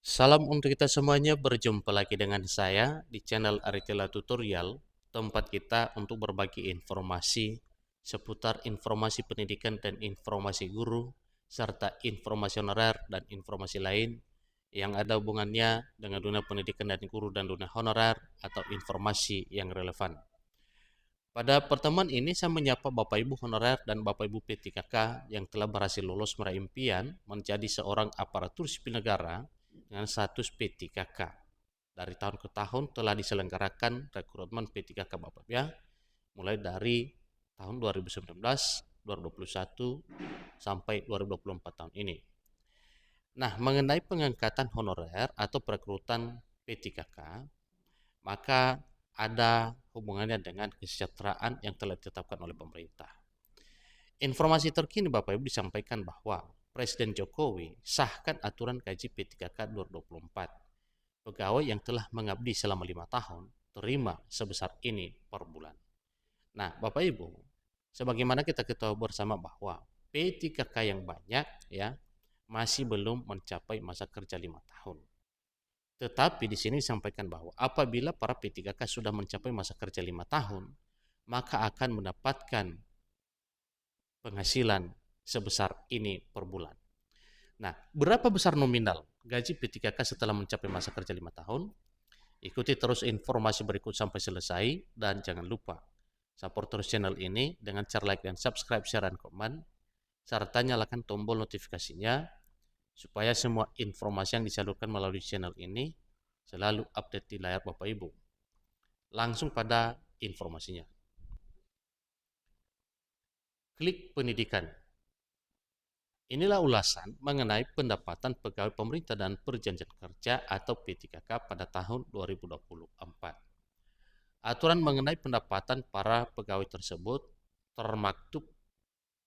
Salam untuk kita semuanya, berjumpa lagi dengan saya di channel Aritila Tutorial, tempat kita untuk berbagi informasi seputar informasi pendidikan dan informasi guru, serta informasi honorer dan informasi lain yang ada hubungannya dengan dunia pendidikan dan guru dan dunia honorer atau informasi yang relevan. Pada pertemuan ini saya menyapa Bapak Ibu honorer dan Bapak Ibu P3K yang telah berhasil lulus meraih impian menjadi seorang aparatur sipil negara dengan status P3K. Dari tahun ke tahun telah diselenggarakan rekrutmen P3K Bapak ya, mulai dari tahun 2019, 2021 sampai 2024 tahun ini. Nah, mengenai pengangkatan honorer atau perekrutan P3K, maka ada hubungannya dengan kesejahteraan yang telah ditetapkan oleh pemerintah. Informasi terkini Bapak Ibu disampaikan bahwa Presiden Jokowi sahkan aturan gaji P3K 2024. Pegawai yang telah mengabdi selama 5 tahun terima sebesar ini per bulan. Nah, Bapak Ibu, sebagaimana kita ketahui bersama bahwa P3K yang banyak ya masih belum mencapai masa kerja 5 tahun. Tetapi di sini disampaikan bahwa apabila para P3K sudah mencapai masa kerja 5 tahun, maka akan mendapatkan penghasilan sebesar ini per bulan. Nah, berapa besar nominal gaji P3K setelah mencapai masa kerja 5 tahun? Ikuti terus informasi berikut sampai selesai dan jangan lupa support terus channel ini dengan cara like dan subscribe, share, dan komen, serta nyalakan tombol notifikasinya supaya semua informasi yang disalurkan melalui channel ini selalu update di layar Bapak Ibu. Langsung pada informasinya. Klik pendidikan. Inilah ulasan mengenai pendapatan pegawai pemerintah dan perjanjian kerja atau P3K pada tahun 2024. Aturan mengenai pendapatan para pegawai tersebut termaktub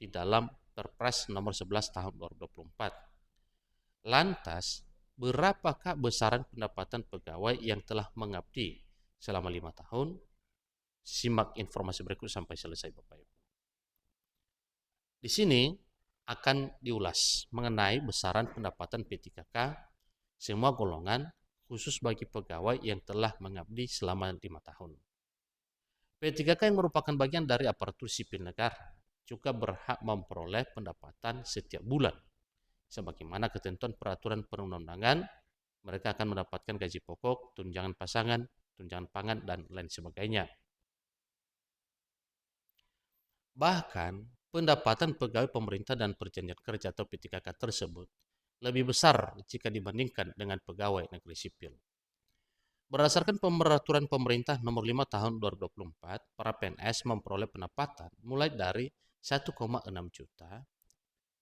di dalam Perpres nomor 11 tahun 2024. Lantas, berapakah besaran pendapatan pegawai yang telah mengabdi selama 5 tahun? Simak informasi berikut sampai selesai Bapak Ibu. Di sini akan diulas mengenai besaran pendapatan P3K semua golongan khusus bagi pegawai yang telah mengabdi selama 5 tahun. P3K yang merupakan bagian dari aparatur sipil negara juga berhak memperoleh pendapatan setiap bulan. Sebagaimana ketentuan peraturan perundang-undangan, mereka akan mendapatkan gaji pokok, tunjangan pasangan, tunjangan pangan, dan lain sebagainya. Bahkan, pendapatan pegawai pemerintah dan perjanjian kerja atau P3K tersebut lebih besar jika dibandingkan dengan pegawai negeri sipil. Berdasarkan peraturan pemerintah nomor 5 tahun 2024, para PNS memperoleh pendapatan mulai dari 1,6 juta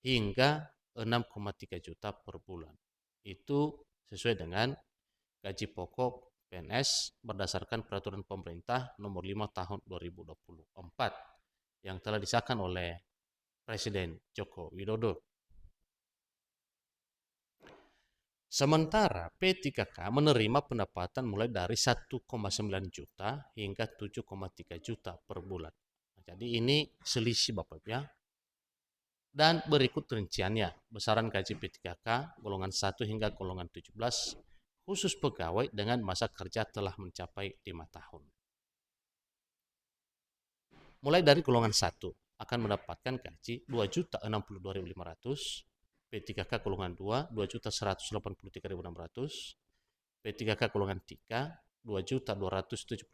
hingga 6,3 juta per bulan. Itu sesuai dengan gaji pokok PNS berdasarkan peraturan pemerintah nomor 5 tahun 2024 yang telah disahkan oleh Presiden Joko Widodo. Sementara P3K menerima pendapatan mulai dari 1,9 juta hingga 7,3 juta per bulan. Jadi ini selisih Bapak ya. Dan berikut rinciannya, besaran gaji P3K golongan 1 hingga golongan 17 khusus pegawai dengan masa kerja telah mencapai 5 tahun. Mulai dari golongan 1 akan mendapatkan gaji 2.062.500, P3K golongan 2 2.183.600, P3K golongan 3 2.276.000,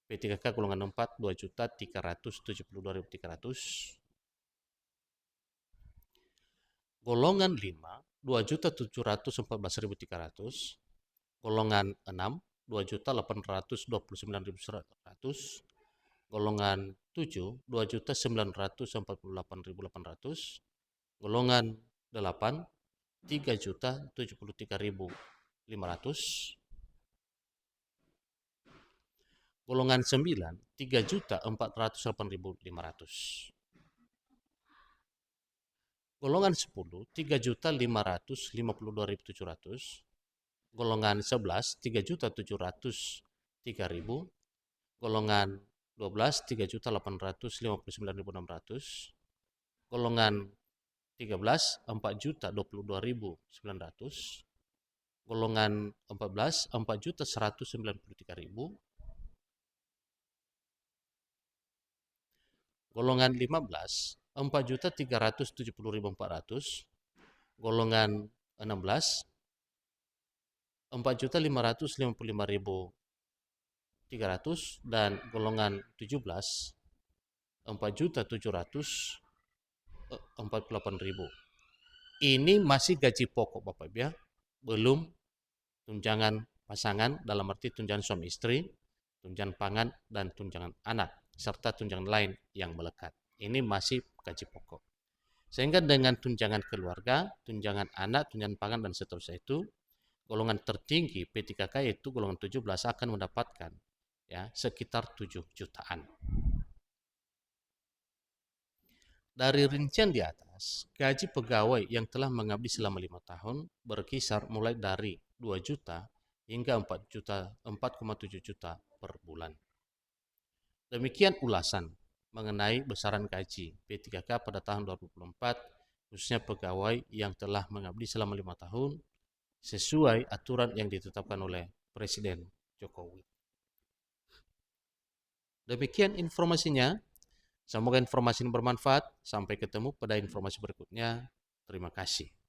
P3K golongan 4 2.372.300, golongan 5 2.714.300, golongan 6 2.829.100, golongan 7 2.948.800, golongan 8 3.073.500, golongan 9 3.408.500, golongan 10 3.552.700, golongan 11 3.703.000, golongan 12 3.859.600, golongan 13 4.022.900, Golongan 14, 4.193.000. Golongan 15, 4.370.400. Golongan 16, 4.555.300. Dan golongan 17, 4.748.000. Ini masih gaji pokok Bapak Ibu ya, belum tunjangan pasangan dalam arti tunjangan suami istri, tunjangan pangan, dan tunjangan anak, serta tunjangan lain yang melekat. Ini masih gaji pokok. Sehingga dengan tunjangan keluarga, tunjangan anak, tunjangan pangan, dan seterusnya itu, golongan tertinggi P3K yaitu golongan 17 akan mendapatkan ya sekitar 7 jutaan. Dari rincian di atas, gaji pegawai yang telah mengabdi selama 5 tahun berkisar mulai dari 2 juta hingga 4,7 juta per bulan. Demikian ulasan mengenai besaran gaji P3K pada tahun 2024, khususnya pegawai yang telah mengabdi selama 5 tahun sesuai aturan yang ditetapkan oleh Presiden Jokowi. Demikian informasinya. Semoga informasi ini bermanfaat. Sampai ketemu pada informasi berikutnya. Terima kasih.